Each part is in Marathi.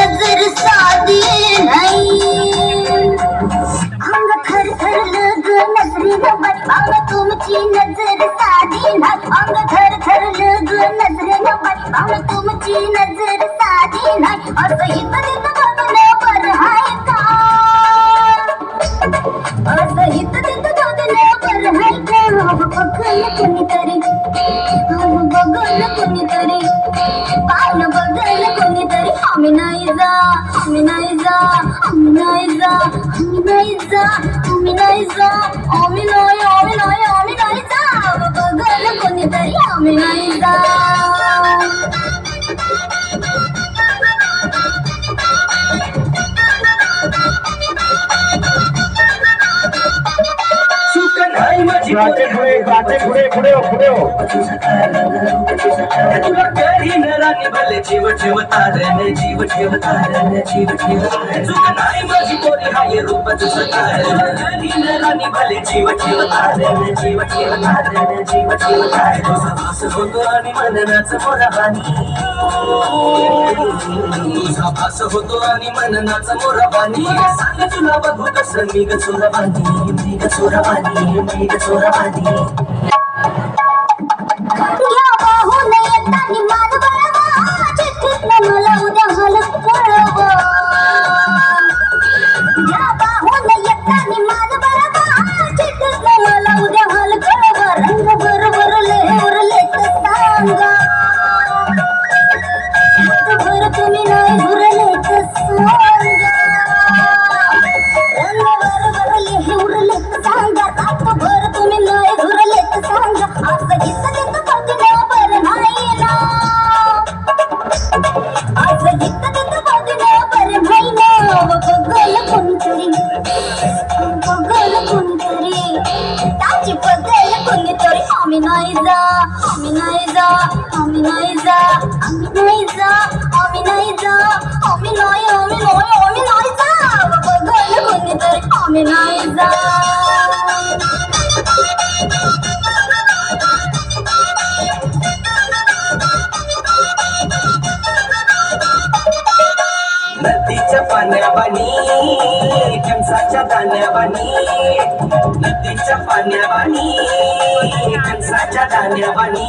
नजर साधी नाही अंग थर थरलं ग नजरेनं बरपावलं तुमची नजर साधी नाही अंग थर थरलं ग नजरेनं बरपावलं तुमची नजर साधी नाही असं इथं तिथं बघणं बरं हाय का असं इथं तिथं बघणं बरं हाय का बघल कोणीतरी बघल कोणीतरी पाहुणं बघल कोणीतरी आम्ही नाही जा आम्ही नाही जा आम्ही नाही जा आम्ही नाही जा आम्ही नाही जा आम्ही नाही आम्ही नाही आम्ही नाही जा बघल कोणीतरी आम्ही नाही जा भले जीव ठेवतारने जीव ठेवतारने जीव ठेवतारने चुक नाही माझी पोरी हाय रूप तुझं राणी भले जीव ठेवतारने जीव ठेवतारने जीव ठेवतारने तुझा भास होतो आणि मननाचं मोराबानी तुझा भास होतो आणि मननाचं मोराबानी सांग तुला बघू कसं निघ चोराबानी निघ चोराबानी निघ चोराबानी घ्या पाहून येतानी मान बळवा चिठ्ठीतनं मला उद्या हाल कळवा घ्या पाहून येतानी मान बळवा चिठ्ठीतनं मला उद्या हाल कळवा रंग बरोबर उरले तर सांगा भर तुम्ही नाही उरले तर सांगा रंग बरोबर उरले तर सांगा भर तुम्ही नाही उरले तर सांगा असं इथं तिथं बघणं बरं नाही ना असं इथं तिथं बघणं बरं नाही ना बघल कोणीतरी त्याची बघल कोणीतरी आम्ही नाही जा आम्ही नाही जा आम्ही नाही जा आम्ही नाही जा आम्ही नाही जा आम्ही नाही आम्ही नाही आम्ही नाही जा बघल कोणीतरी आम्ही नाही जा नदीच्या पाण्यावानी कंसाच्या दाण्यावानी नदीच्या पाण्यावानी कंसाच्या दाण्यावानी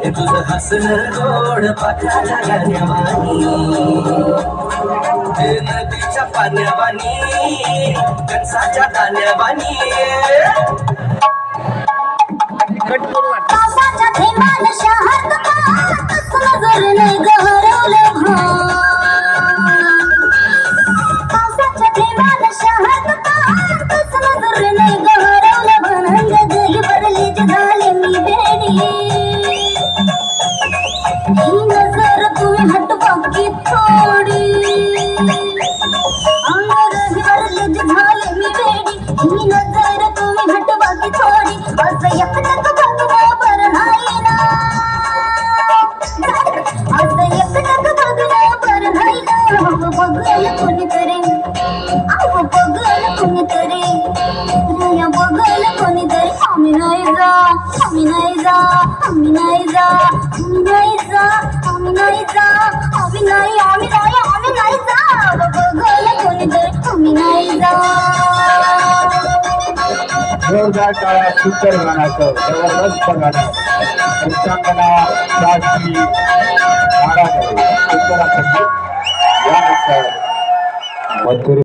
तुझं हसणं गोड पाखराच्या गाण्यावानी नदीच्या पाण्यावानी कंसाच्या दाण्यावानी पावसाच्या थेंबान शहर नजर नाही गहरवलं पावसाच्या थेंबान शहर नजर नाही गहरवलं भनंग गली भरली झाले मी बेडी ही नजर तुम्ही हटवा की थोडी अंग भरली झाले मी बेडी ही नजर तुम्ही हटवा की थोडी असं एकटक बघणं बरं नाही ना असं एकटक बघणं बरं नाही ना बघल कोणीतरी अहो बघल कोणीतरी राया बघल कोणीतरी आम्ही नाही जा आम्ही नाही जा आम्ही नाही जा आम्ही नाही जा आम्ही नाही जा आम्ही नाही आम्ही नाही आम्ही नाही जा बघल कोणीतरी आम्ही नाही जा जोरदार टाळ्या सुंदर गाण्याचं जबरदस्त गाणं पंचांगना शास्त्री महाराज यानंतर मथुरे